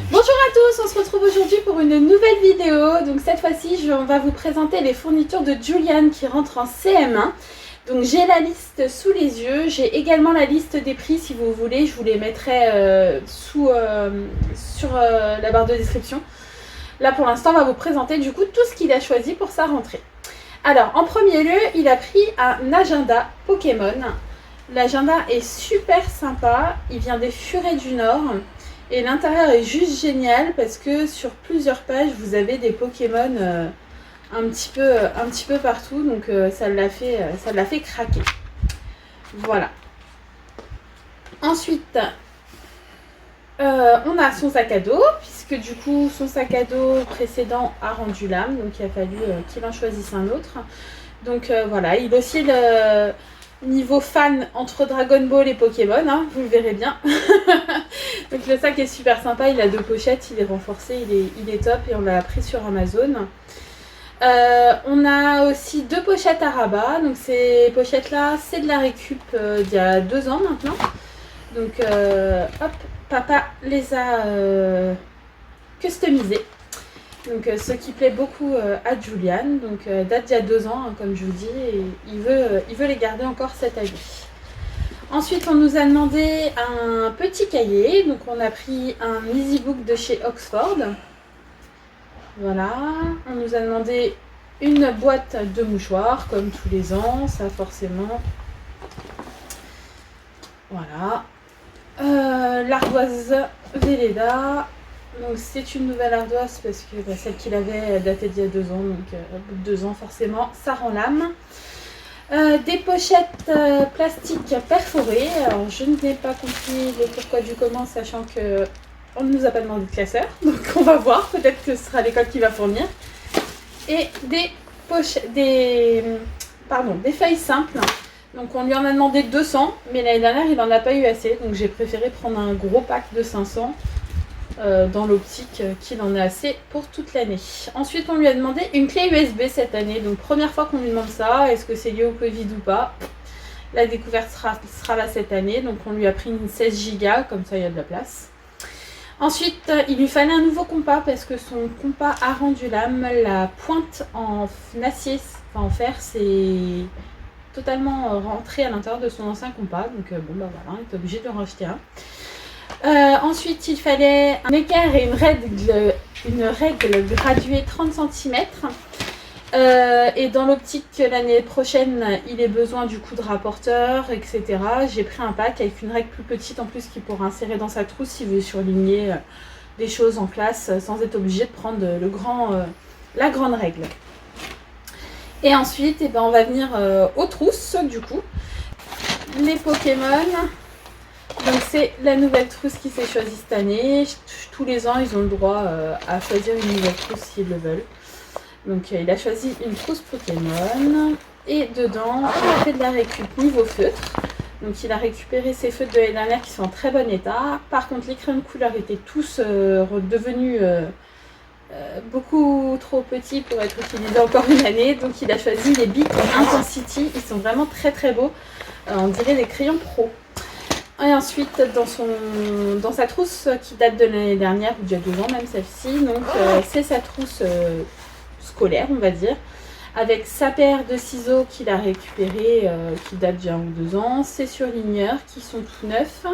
Bonjour à tous, on se retrouve aujourd'hui pour une nouvelle vidéo. Donc cette fois-ci, on va vous présenter les fournitures de Julian qui rentrent en CM1. Donc j'ai la liste sous les yeux, j'ai également la liste des prix si vous voulez, je vous les mettrai sur la barre de description. Là pour l'instant, on va vous présenter du coup tout ce qu'il a choisi pour sa rentrée. Alors en premier lieu, il a pris un agenda Pokémon. L'agenda est super sympa, il vient des Furets du Nord. Et l'intérieur est juste génial parce que sur plusieurs pages, vous avez des Pokémon un petit peu partout. Donc ça l'a fait craquer. Voilà. Ensuite, on a son sac à dos. Puisque du coup, son sac à dos précédent a rendu l'âme. Donc il a fallu qu'il en choisisse un autre. Donc voilà, il oscille niveau fan entre Dragon Ball et Pokémon, hein, vous le verrez bien. Donc le sac est super sympa, il a 2 pochettes, il est renforcé, il est top et on l'a pris sur Amazon. On a aussi 2 pochettes à rabat, donc ces pochettes là c'est de la récup d'il y a 2 ans maintenant. Donc hop, papa les a customisées. Donc ce qui plaît beaucoup à Julian, donc date d'il y a 2 ans, hein, comme je vous dis, et il veut les garder encore cette année. Ensuite, on nous a demandé un petit cahier, donc on a pris un EasyBook de chez Oxford. Voilà, on nous a demandé une boîte de mouchoirs, comme tous les ans, ça forcément. Voilà. L'ardoise Velleda. Donc c'est une nouvelle ardoise parce que celle qu'il avait datait d'il y a 2 ans, donc au bout de 2 ans forcément ça rend l'âme. Des pochettes plastiques perforées, alors je n'ai pas compris le pourquoi du comment sachant que on ne nous a pas demandé de classeur, donc on va voir, peut-être que ce sera l'école qui va fournir. Et des feuilles simples, donc on lui en a demandé 200, mais l'année dernière il n'en a pas eu assez, donc j'ai préféré prendre un gros pack de 500. Dans l'optique qu'il en a assez pour toute l'année. Ensuite, on lui a demandé une clé USB cette année. Donc, première fois qu'on lui demande ça. Est-ce que c'est lié au Covid ou pas? La découverte sera là cette année. Donc, on lui a pris une 16 Go. Comme ça, il y a de la place. Ensuite, il lui fallait un nouveau compas parce que son compas a rendu l'âme. La pointe en acier, enfin en fer, c'est totalement rentré à l'intérieur de son ancien compas. Donc, bon, bah voilà, on est obligé de en racheter un. Ensuite, il fallait un équerre et une règle graduée 30 cm. Et dans l'optique que l'année prochaine, il ait besoin du coup de rapporteur, etc. J'ai pris un pack avec une règle plus petite en plus qu'il pourra insérer dans sa trousse s'il veut surligner des choses en classe sans être obligé de prendre la grande règle. Et ensuite, eh ben, on va venir aux trousses du coup. Les Pokémon. Donc c'est la nouvelle trousse qui s'est choisie cette année. Tous les ans, ils ont le droit à choisir une nouvelle trousse s'ils le veulent. Donc il a choisi une trousse Pokémon. Et dedans, on a fait de la récup niveau feutre. Donc il a récupéré ses feutres de l'année dernière qui sont en très bon état. Par contre, les crayons de couleur étaient tous devenus beaucoup trop petits pour être utilisés encore une année. Donc il a choisi les Bic Intensity. Ils sont vraiment très très beaux. On dirait des crayons pro. Et ensuite, dans sa trousse qui date de l'année dernière, ou d'il y a 2 ans même celle-ci, donc c'est sa trousse scolaire, on va dire, avec sa paire de ciseaux qu'il a récupéré, qui date d'il y a 1 ou 2 ans, ses surligneurs qui sont tout neufs.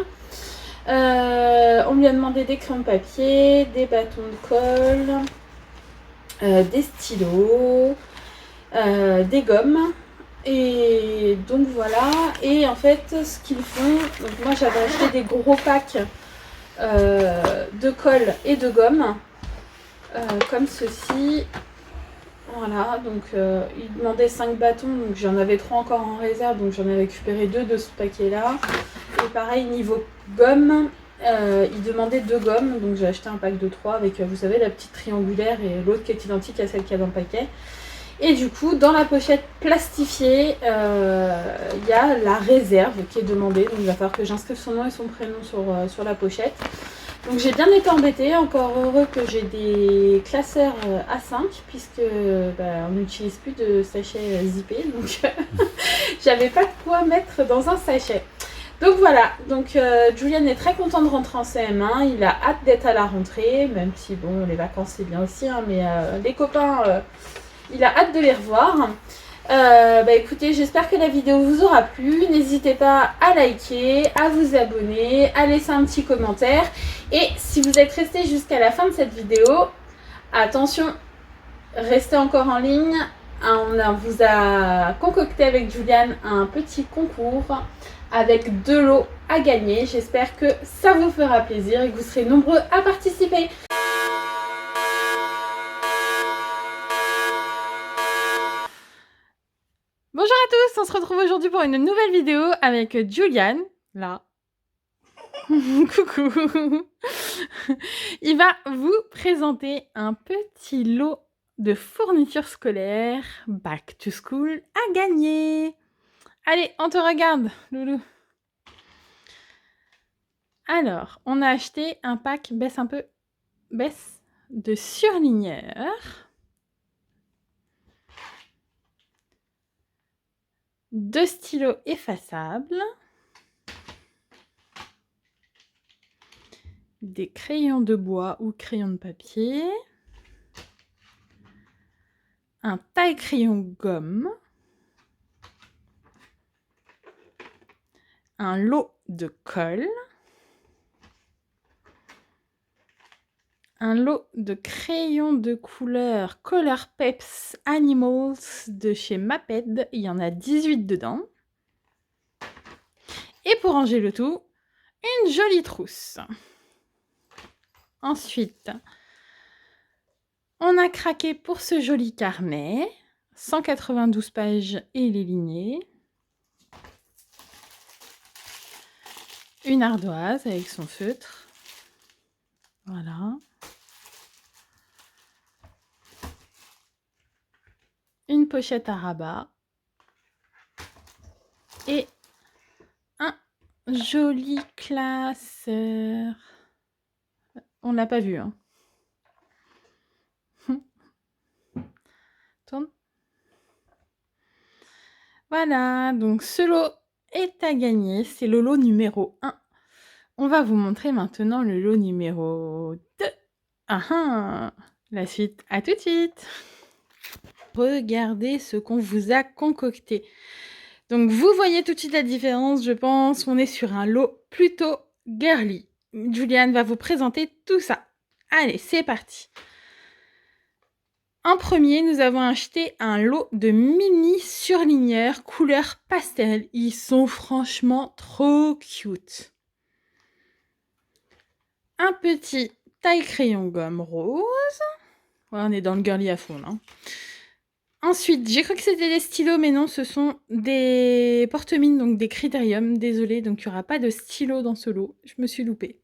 On lui a demandé des crayons de papier, des bâtons de colle, des stylos, des gommes. Et donc voilà, et en fait ce qu'ils font, donc moi j'avais acheté des gros packs de colle et de gomme, comme ceci, voilà, donc ils demandaient 5 bâtons, donc j'en avais 3 encore en réserve, donc j'en ai récupéré 2 de ce paquet là, et pareil niveau gomme, ils demandaient 2 gommes, donc j'ai acheté un pack de 3 avec, vous savez, la petite triangulaire et l'autre qui est identique à celle qu'il y a dans le paquet. Et du coup, dans la pochette plastifiée, il y a la réserve qui est demandée. Donc il va falloir que j'inscrive son nom et son prénom sur la pochette. Donc j'ai bien été embêtée, encore heureux que j'ai des classeurs A5 puisque on n'utilise plus de sachets zippés. Donc j'avais pas de quoi mettre dans un sachet. Donc voilà, Julian est très content de rentrer en CM1, il a hâte d'être à la rentrée, même si bon, les vacances c'est bien aussi, hein, mais les copains, il a hâte de les revoir. Écoutez, j'espère que la vidéo vous aura plu. N'hésitez pas à liker, à vous abonner, à laisser un petit commentaire. Et si vous êtes resté jusqu'à la fin de cette vidéo, attention, restez encore en ligne. On vous a concocté avec Julian un petit concours avec 2 lots à gagner. J'espère que ça vous fera plaisir et que vous serez nombreux à participer. Bonjour à tous, on se retrouve aujourd'hui pour une nouvelle vidéo avec Julian, là. Coucou. Il va vous présenter un petit lot de fournitures scolaires Back to School à gagner. Allez, on te regarde, loulou. Alors, on a acheté un pack, baisse de surligneurs. 2 stylos effaçables, des crayons de bois ou crayons de papier, un taille-crayon gomme, un lot de colle, un lot de crayons de couleur Color Peps Animals de chez Maped, il y en a 18 dedans. Et pour ranger le tout, une jolie trousse. Ensuite, on a craqué pour ce joli carnet, 192 pages et les lignées. Une ardoise avec son feutre. Voilà. Une pochette à rabat. Et un joli classeur. On l'a pas vu, hein. Tourne. Voilà, donc ce lot est à gagner. C'est le lot numéro 1. On va vous montrer maintenant le lot numéro 2. Ah ah! La suite, à tout de suite! Regardez ce qu'on vous a concocté. Donc vous voyez tout de suite la différence, je pense. On est sur un lot plutôt girly. Julian va vous présenter tout ça. Allez, c'est parti! En premier, nous avons acheté un lot de mini surligneurs couleur pastel. Ils sont franchement trop cute. Un petit taille-crayon gomme rose. Ouais, on est dans le girly à fond là. Ensuite, j'ai cru que c'était des stylos, mais non, ce sont des porte-mines, donc des critériums. Désolée, donc il n'y aura pas de stylo dans ce lot. Je me suis loupée.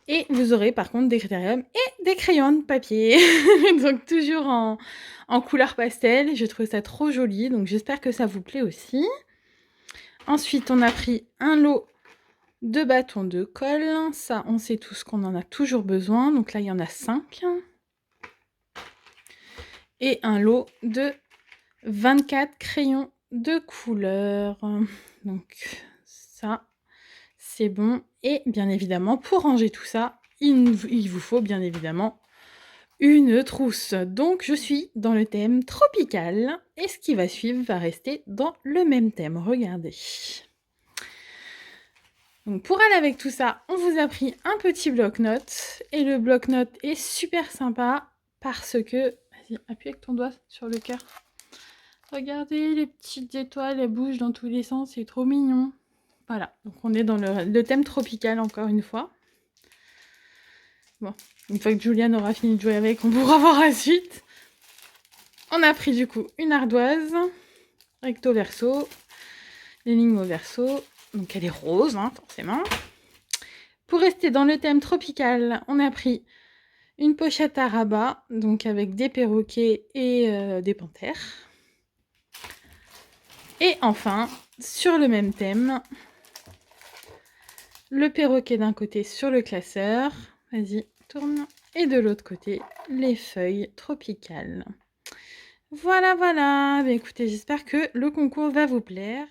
Et vous aurez par contre des critériums et des crayons de papier. Donc toujours en couleur pastel. Je trouve ça trop joli, donc j'espère que ça vous plaît aussi. Ensuite, on a pris un lot de bâtons de colle. Ça, on sait tous qu'on en a toujours besoin. Donc là, il y en a 5. Et un lot de 24 crayons de couleur. Donc ça, c'est bon. Et bien évidemment, pour ranger tout ça, il vous faut bien évidemment une trousse. Donc je suis dans le thème tropical. Et ce qui va suivre va rester dans le même thème. Regardez. Donc pour aller avec tout ça, on vous a pris un petit bloc-notes. Et le bloc-notes est super sympa parce que... Vas-y, appuie avec ton doigt sur le cœur. Regardez, les petites étoiles, elles bougent dans tous les sens, c'est trop mignon. Voilà, donc on est dans le thème tropical encore une fois. Bon, une fois que Julian aura fini de jouer avec, on pourra voir la suite. On a pris du coup une ardoise, recto verso, les lignes au verso. Donc elle est rose, hein, forcément. Pour rester dans le thème tropical, on a pris une pochette à rabat, donc avec des perroquets et des panthères. Et enfin, sur le même thème, le perroquet d'un côté sur le classeur. Vas-y, tourne. Et de l'autre côté, les feuilles tropicales. Voilà, voilà. Écoutez, j'espère que le concours va vous plaire.